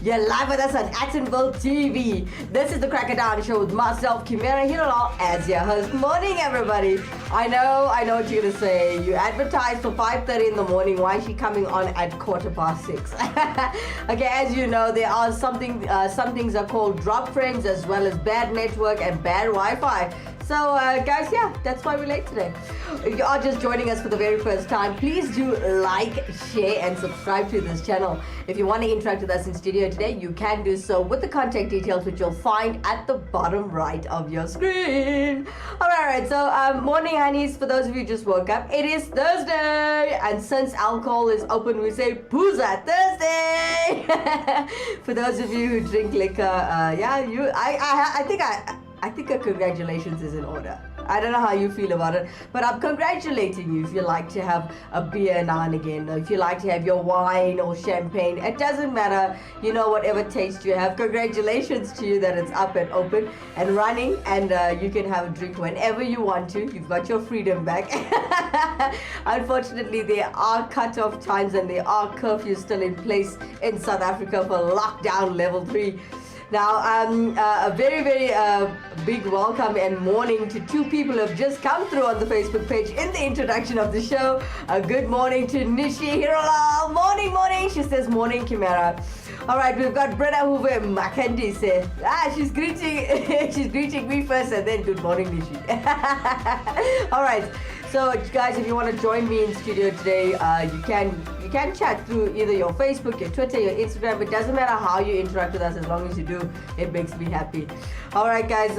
You're live with us on Actonville TV. This is the Crackdown Show with myself, Kimera, Heeralal, as your host. Morning, everybody. I know what you're gonna say. You advertised for 5:30 in the morning. Why is she coming on at 6:15? Okay, as you know, there are some things are called drop frames, as well as bad network and bad Wi-Fi. So, guys, yeah, that's why we're late today. If you are just joining us for the very first time, please do like, share, and subscribe to this channel. If you want to interact with us in studio today, you can do so with the contact details, which you'll find at the bottom right of your screen. All right. So, morning, honeys. For those of you who just woke up, it is Thursday, and since alcohol is open, we say Pooza Thursday. For those of you who drink liquor, I think a congratulations is in order. I don't know how you feel about it, but I'm congratulating you if you like to have a beer now and again, or if you like to have your wine or champagne. It doesn't matter, whatever taste you have. Congratulations to you that it's up and open and running, and you can have a drink whenever you want to. You've got your freedom back. Unfortunately, there are cut-off times and there are curfews still in place in South Africa for lockdown level 3. Now, a very, very big welcome and morning to two people who have just come through on the Facebook page in the introduction of the show. Good morning to Nishi Heeralal. Morning. She says, morning, Kimera. All right, we've got Brenna Hoover Makandi say. She's greeting me first and then good morning, Nishi. All right. So, guys, if you want to join me in studio today, you can chat through either your Facebook, your Twitter, your Instagram. It doesn't matter how you interact with us, as long as you do, it makes me happy. All right, guys.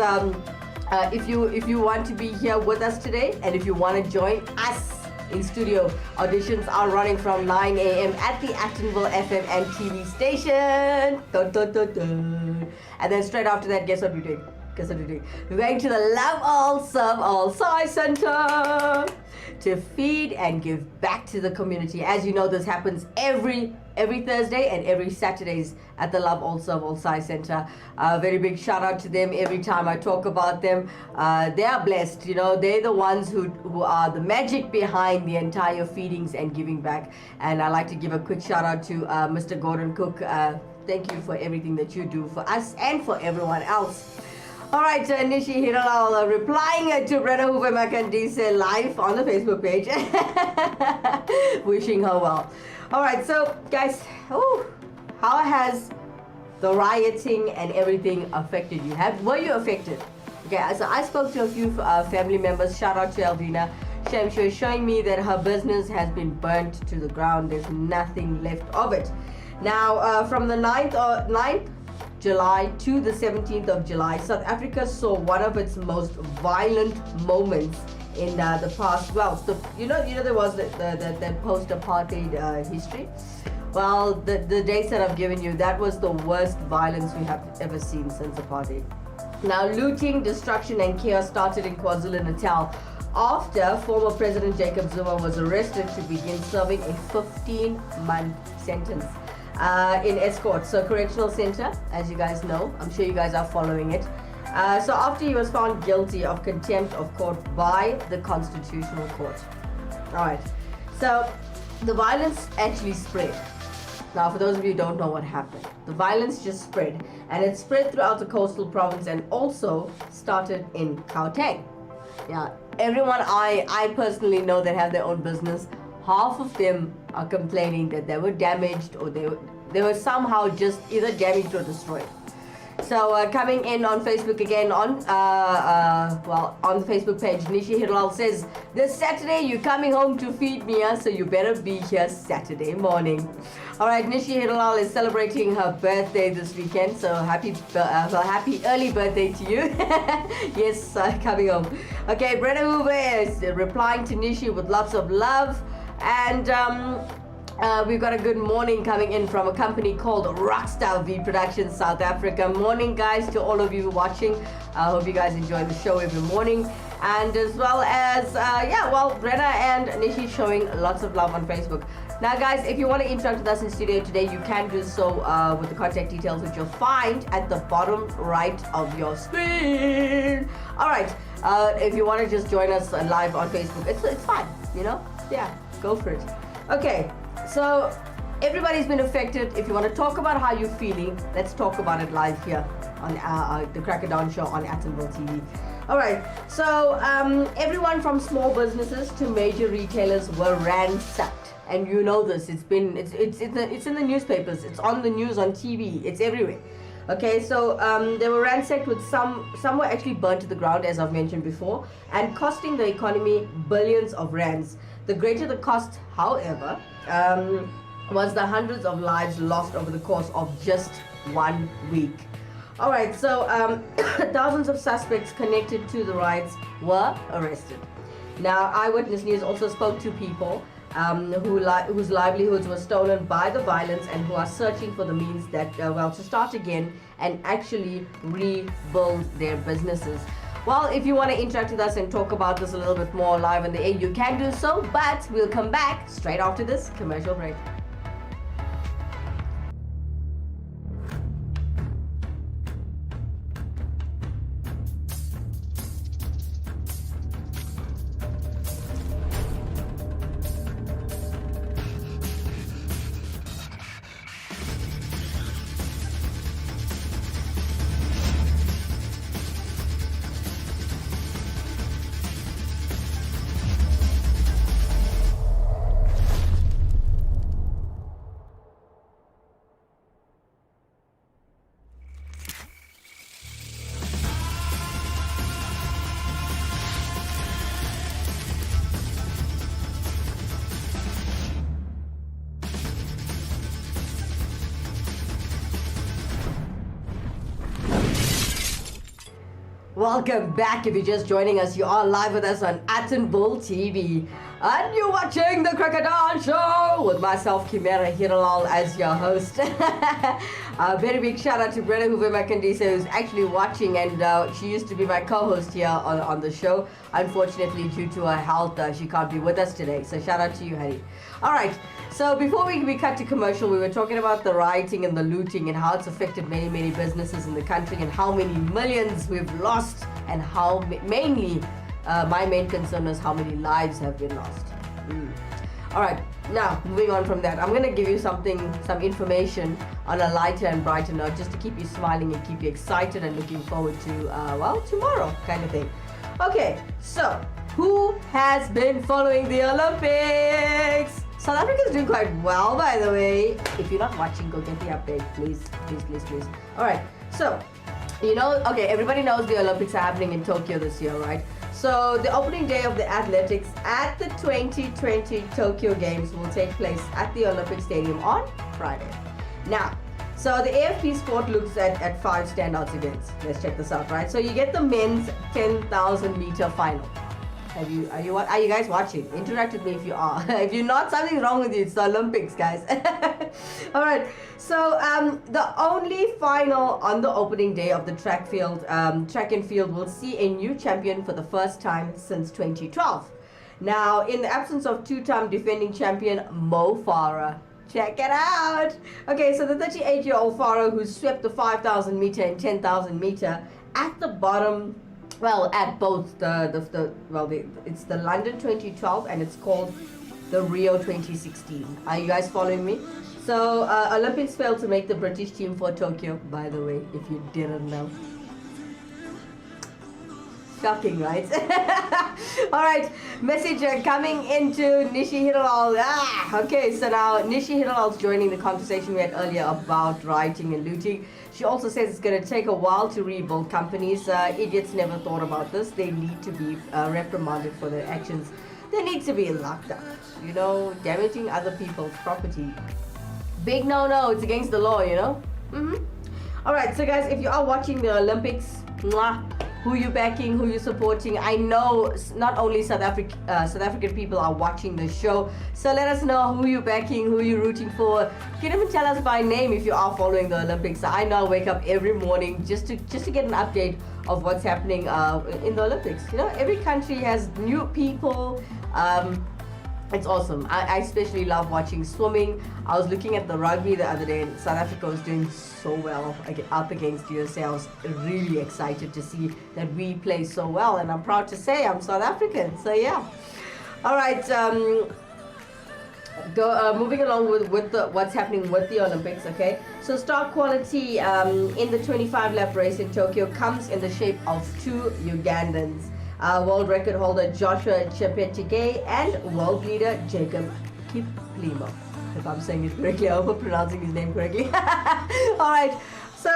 If you want to be here with us today, and if you want to join us in studio, auditions are running from 9 a.m. at the Actonville FM and TV station. Dun, dun, dun, dun. And then straight after that, guess what we're doing? We're going to the Love All Serve All Sai Center to feed and give back to the community. As you know, this happens every Thursday and every Saturdays at the Love All Serve All Sai Center. Very big shout out to them every time I talk about them. They are blessed, they're the ones who are the magic behind the entire feedings and giving back. And I like to give a quick shout out to Mr. Gordon Cook. Thank you for everything that you do for us and for everyone else. All right, Nishi Heeralal replying to Brenna Hoover Makandise live on the Facebook page. Wishing her well. All right, so guys, how has the rioting and everything affected you? Were you affected? Okay, so I spoke to a few family members. Shout out to Elvina. She was showing me that her business has been burnt to the ground. There's nothing left of it. Now, from the 9th July to the 17th of July, South Africa saw one of its most violent moments in the past. Well, so, there was that post-apartheid history. Well, the dates that I've given you, that was the worst violence we have ever seen since apartheid. Now, looting, destruction, and chaos started in KwaZulu-Natal after former President Jacob Zuma was arrested to begin serving a 15-month sentence. In Escort, so correctional center, as you guys know. I'm sure you guys are following it. So after he was found guilty of contempt of court by the Constitutional Court. All right. So the violence actually spread. Now, for those of you who don't know what happened, the violence just spread, and it spread throughout the coastal province and also started in Gauteng. Yeah, everyone I personally know that have their own business, half of them are complaining that they were damaged or they were somehow just either damaged or destroyed. So coming in on Facebook again on the Facebook page, Nishi Heeralal says, this Saturday you're coming home to feed me, so you better be here Saturday morning. All right, Nishi Heeralal is celebrating her birthday this weekend, so happy early birthday to you. Yes, coming home. Okay, Brenna Hoover is replying to Nishi with lots of love. And we've got a good morning coming in from a company called Rockstar V Productions South Africa. Morning, guys, to all of you watching. I hope you guys enjoy the show every morning. And as well as, Brenna and Nishi showing lots of love on Facebook. Now, guys, if you want to interact with us in studio today, you can do so with the contact details, which you'll find at the bottom right of your screen. All right. If you want to just join us live on Facebook, it's fine, Yeah. Go for it. Okay, so everybody's been affected. If you want to talk about how you're feeling, let's talk about it live here on the Cracker Dawn Show on Attenville TV. All right, so everyone from small businesses to major retailers were ransacked, and you know this. It's in the newspapers. It's on the news, on TV. It's everywhere. Okay, so they were ransacked with some were actually burnt to the ground, as I've mentioned before, and costing the economy billions of rands. The greater the cost, however, was the hundreds of lives lost over the course of just 1 week. All right, so thousands of suspects connected to the riots were arrested. Now, Eyewitness News also spoke to people whose livelihoods were stolen by the violence and who are searching for the means that, to start again and actually rebuild their businesses. Well, if you want to interact with us and talk about this a little bit more live in the air, you can do so, but we'll come back straight after this commercial break. Welcome back. If you're just joining us, you are live with us on Attenville TV. And you're watching the Cracker Dawn Show with myself, Kimera, Heeralal, as your host. A very big shout out to Brenda Hoover Makandisa, who's actually watching, and she used to be my co-host here on the show. Unfortunately, due to her health, she can't be with us today. So shout out to you, honey. All right. So before we cut to commercial, we were talking about the rioting and the looting and how it's affected many, many businesses in the country and how many millions we've lost, and how mainly my main concern is how many lives have been lost. All right, now moving on from that, I'm going to give you some information on a lighter and brighter note, just to keep you smiling and keep you excited and looking forward to, tomorrow kind of thing. Okay, so who has been following the Olympics? South Africa is doing quite well, by the way. If you're not watching, go get the update, please. All right, so, everybody knows the Olympics are happening in Tokyo this year, right? So the opening day of the athletics at the 2020 Tokyo Games will take place at the Olympic Stadium on Friday. Now, so the AFP Sport looks at 5 standouts events. Let's check this out, right? So you get the men's 10,000 meter final. Are you guys watching? Interact with me if you are. If you're not, something's wrong with you. It's the Olympics, guys. All right. So the only final on the opening day of the track and field will see a new champion for the first time since 2012. Now, in the absence of 2-time defending champion Mo Farah. Check it out. Okay, so the 38-year-old Farah, who swept the 5,000 meter and 10,000 meter at the bottom. Well, at both it's the London 2012 and it's called the Rio 2016. Are you guys following me? So Olympics failed to make the British team for Tokyo, by the way, if you didn't know. Shocking, right? All right, message coming into Nishi Heeralal. Okay, so now Nishi Heeralal's joining the conversation we had earlier about rioting and looting. She also says it's going to take a while to rebuild companies. Idiots never thought about this. They need to be reprimanded for their actions. They need to be locked up. Damaging other people's property. Big no, it's against the law, All right, so guys, if you are watching the Olympics, who you backing, who you supporting. I know not only South African people are watching the show, so let us know who you backing, who you rooting for. You can even tell us by name if you are following the Olympics. I know I wake up every morning just to get an update of what's happening in the Olympics. Every country has new people. It's awesome. I especially love watching swimming. I was looking at the rugby the other day and South Africa was doing so well up against USA. I was really excited to see that we play so well, and I'm proud to say I'm South African. So yeah. All right. Moving along with what's happening with the Olympics, okay? So star quality in the 25 lap race in Tokyo comes in the shape of two Ugandans. World record holder Joshua Cheptegei and world leader Jacob Kiplimo. If I'm saying it correctly, I hope I'm pronouncing his name correctly. Alright, so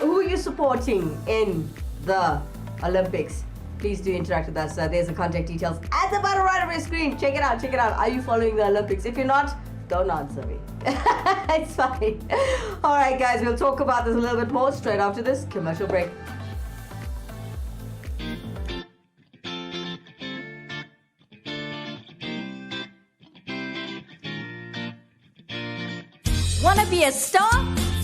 who are you supporting in the Olympics? Please do interact with us. There's the contact details at the bottom right of your screen. Check it out, check it out. Are you following the Olympics? If you're not, don't answer me. It's fine. Alright guys, we'll talk about this a little bit more straight after this commercial break. Wanna be a star?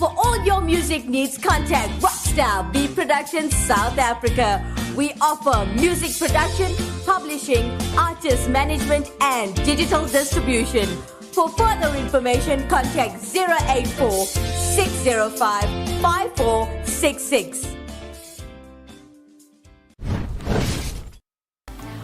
For all your music needs, contact Rockstar Beat Productions South Africa. We offer music production, publishing, artist management, and digital distribution. For further information, contact 084 605 5466.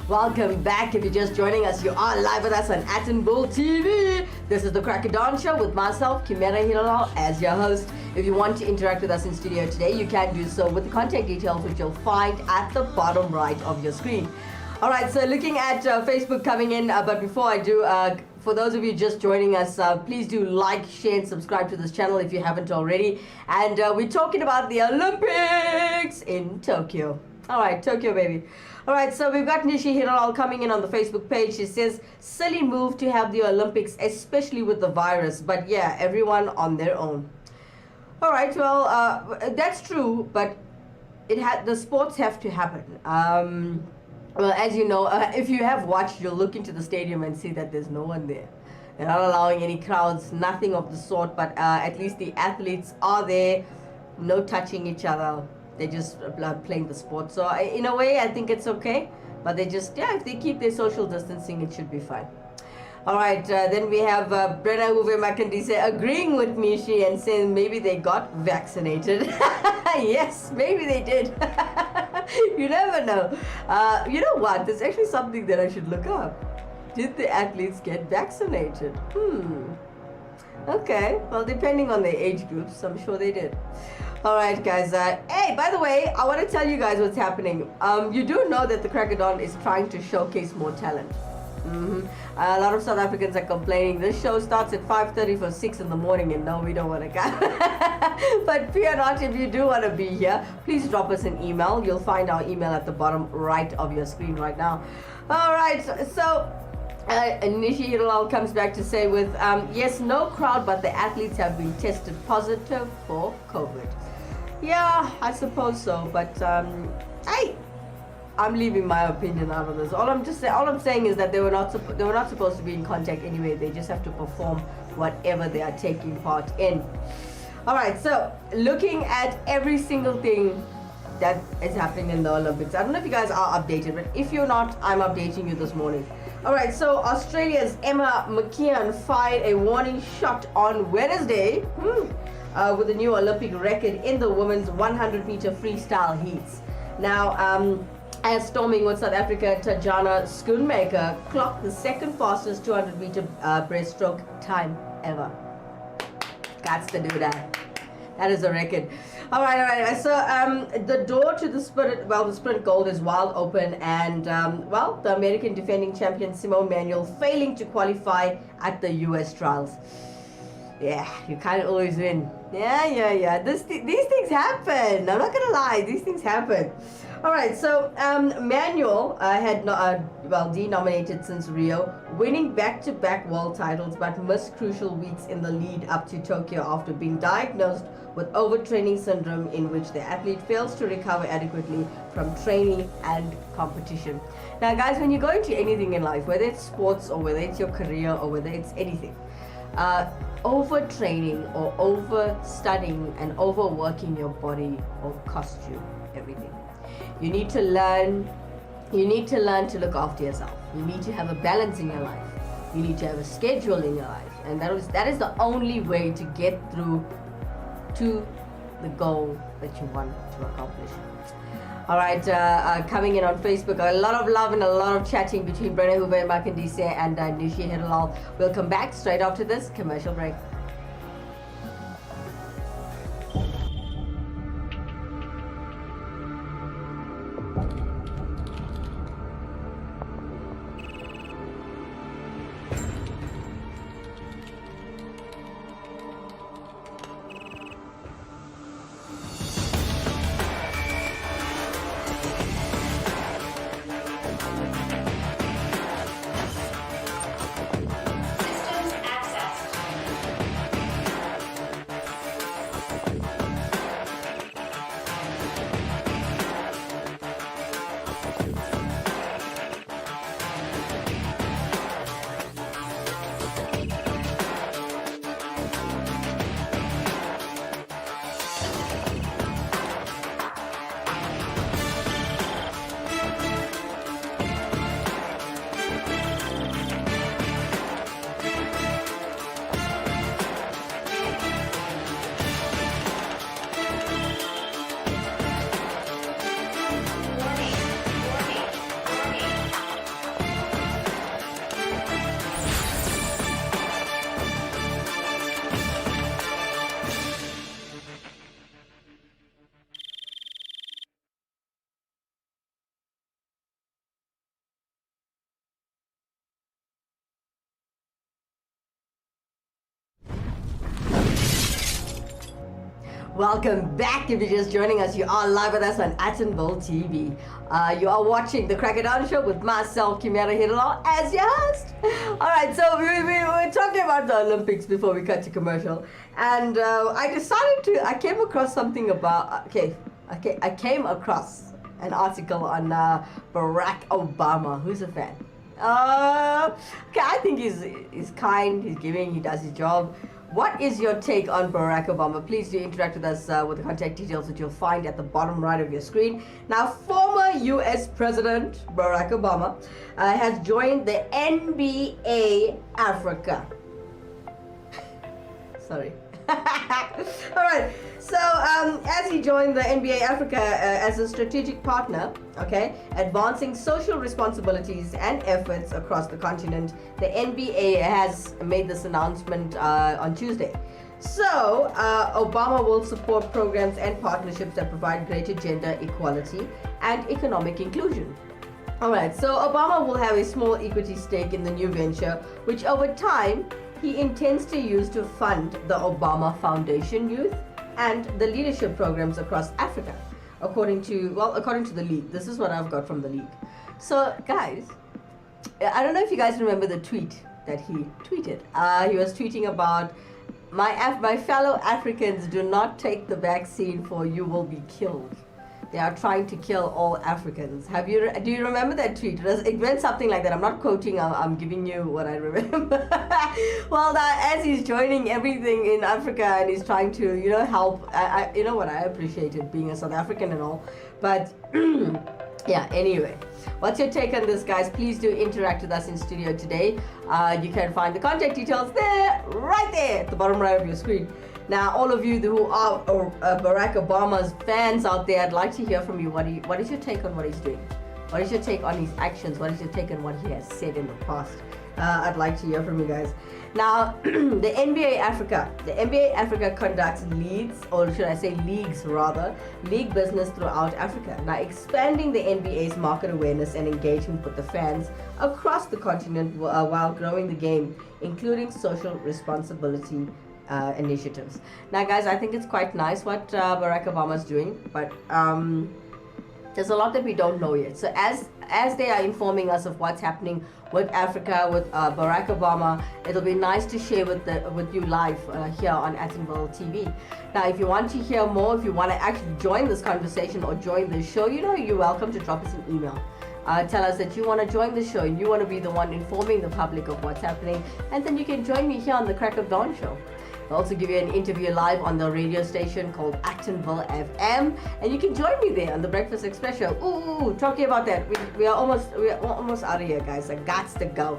Welcome back. If you're just joining us, you are live with us on Atten Bull TV. This is the Crack of Dawn Show with myself, Kimera Heeralal, as your host. If you want to interact with us in studio today, you can do so with the contact details, which you'll find at the bottom right of your screen. All right, so looking at Facebook coming in, but before I do, for those of you just joining us, please do like, share, and subscribe to this channel if you haven't already. And we're talking about the Olympics in Tokyo. All right, Tokyo, baby. All right, so we've got Nishi Heeralal coming in on the Facebook page. She says, silly move to have the Olympics, especially with the virus. But yeah, everyone on their own. All right, well, that's true, but the sports have to happen. Well, as you know, if you have watched, you'll look into the stadium and see that there's no one there. They're not allowing any crowds, nothing of the sort, but at least the athletes are there, no touching each other. They're just playing the sport. So in a way, I think it's okay. But they just, yeah, if they keep their social distancing, it should be fine. All right, then we have Brenna Uwe Makandise agreeing with Mishi and saying maybe they got vaccinated. Yes, maybe they did. You never know. You know what? There's actually something that I should look up. Did the athletes get vaccinated? Okay, well, depending on their age groups, I'm sure they did. All right, guys. Hey, by the way, I want to tell you guys what's happening. You do know that the Crack of Dawn is trying to showcase more talent. A lot of South Africans are complaining. This show starts at 5:30 for 6 in the morning, and no, we don't want to come. But fear not, if you do want to be here, please drop us an email. You'll find our email at the bottom right of your screen right now. All right, so Nishi Heeralal comes back to say with, yes, no crowd, but the athletes have been tested positive for COVID. Yeah, I suppose so, but I'm leaving my opinion out of this. All I'm saying is that they were not supposed to be in contact anyway. They just have to perform whatever they are taking part in. All right, so looking at every single thing that is happening in the Olympics. I don't know if you guys are updated, but if you're not, I'm updating you this morning. All right, so Australia's Emma McKeon fired a warning shot on Wednesday with a new Olympic record in the women's 100-meter freestyle heats. Now, as storming with South Africa, Tajana Schoonmaker clocked the second fastest 200-meter breaststroke time ever. Gots to do that. That is a record. All right. So the door to the sprint gold is wide open, and the American defending champion Simone Manuel failing to qualify at the U.S. trials. Yeah, you can't always win. Yeah. These things happen. I'm not gonna lie, these things happen. All right, so Manuel had denominated since Rio, winning back-to-back world titles, but missed crucial weeks in the lead up to Tokyo after being diagnosed with overtraining syndrome, in which the athlete fails to recover adequately from training and competition. Now, guys, when you go into anything in life, whether it's sports or whether it's your career or whether it's anything, overtraining or overstudying and overworking your body will cost you everything. You need to learn to look after yourself. You need to have a balance in your life. You need to have a schedule in your life. And that is the only way to get through to the goal that you want to accomplish. All right, coming in on Facebook, a lot of love and a lot of chatting between Brenna Hoover and Makandise and Nishi Heeralal. We'll come back straight after this commercial break. Welcome back. If you're just joining us, you are live with us on Attenville TV. You are watching the Crack It Down Show with myself, Kimera Heeralal, as your host. Alright, so we were talking about the Olympics before we cut to commercial. And I came across something about, I came across an article on Barack Obama. Who's a fan? I think he's kind, he's giving, he does his job. What is your take on Barack Obama? Please do interact with us with the contact details that you'll find at the bottom right of your screen. Now, former US President Barack Obama has joined the NBA Africa. Sorry. All right. So, as he joined the NBA Africa as a strategic partner, advancing social responsibilities and efforts across the continent, the NBA has made this announcement on Tuesday. So, Obama will support programs and partnerships that provide greater gender equality and economic inclusion. Alright, so Obama will have a small equity stake in the new venture, which over time he intends to use to fund the Obama Foundation Youth and the leadership programs across Africa, according to the league. This is what I've got from the league. So, guys, I don't know if you guys remember the tweet that he tweeted. He was tweeting about my fellow Africans, do not take the vaccine for you will be killed. They are trying to kill all Africans. Do you remember that tweet? It went something like that. I'm not quoting, I'm giving you what I remember. Well, as he's joining everything in Africa and he's trying to, help, I appreciate it being a South African and all. But, yeah, anyway. What's your take on this, guys? Please do interact with us in studio today. You can find the contact details right there at the bottom right of your screen. Now, all of you who are Barack Obama's fans out there, I'd like to hear from you. What is your take on what he's doing? What is your take on his actions? What is your take on what he has said in the past? I'd like to hear from you guys. Now, the NBA Africa conducts league business throughout Africa. Now, expanding the NBA's market awareness and engagement with the fans across the continent while growing the game, including social responsibility initiatives. Now, guys, I think it's quite nice what Barack Obama's doing, but there's a lot that we don't know yet. So as they are informing us of what's happening with Africa, with Barack Obama, it'll be nice to share with you live here on Attenville TV. Now, if you want to hear more, if you want to actually join this conversation or join this show, you're welcome to drop us an email. Tell us that you want to join the show and you want to be the one informing the public of what's happening, and then you can join me here on the Crack of Dawn show. We'll also give you an interview live on the radio station called Actonville FM, and you can join me there on the Breakfast Express show. Ooh, talking about that, we are almost out of here, guys. I got to go.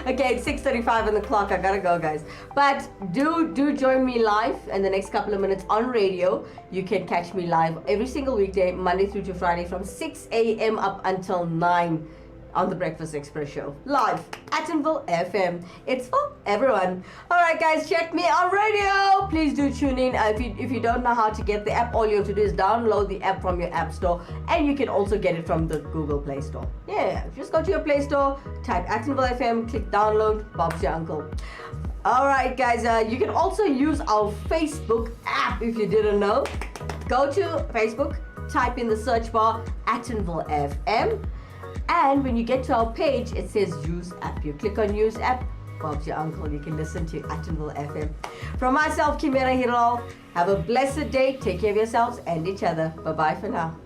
Okay, it's 6:35 on the clock. I gotta go, guys. But do join me live in the next couple of minutes on radio. You can catch me live every single weekday, Monday through to Friday, from 6 a.m. up until 9 on the Breakfast Express show, live at Actonville FM. It's for everyone. All right, guys, check me on radio. Please do tune in. If you don't know how to get the app, all you have to do is download the app from your app store, and you can also get it from the Google Play Store. Yeah, just go to your Play Store, type Actonville FM, click download. Bob's your uncle. All right, guys, you can also use our Facebook app if you didn't know. Go to Facebook, type in the search bar Actonville FM. And when you get to our page, it says Use App. You click on Use App, Bob's your uncle. You can listen to Actonville FM. From myself, Kimera, Heeralal, have a blessed day. Take care of yourselves and each other. Bye-bye for now.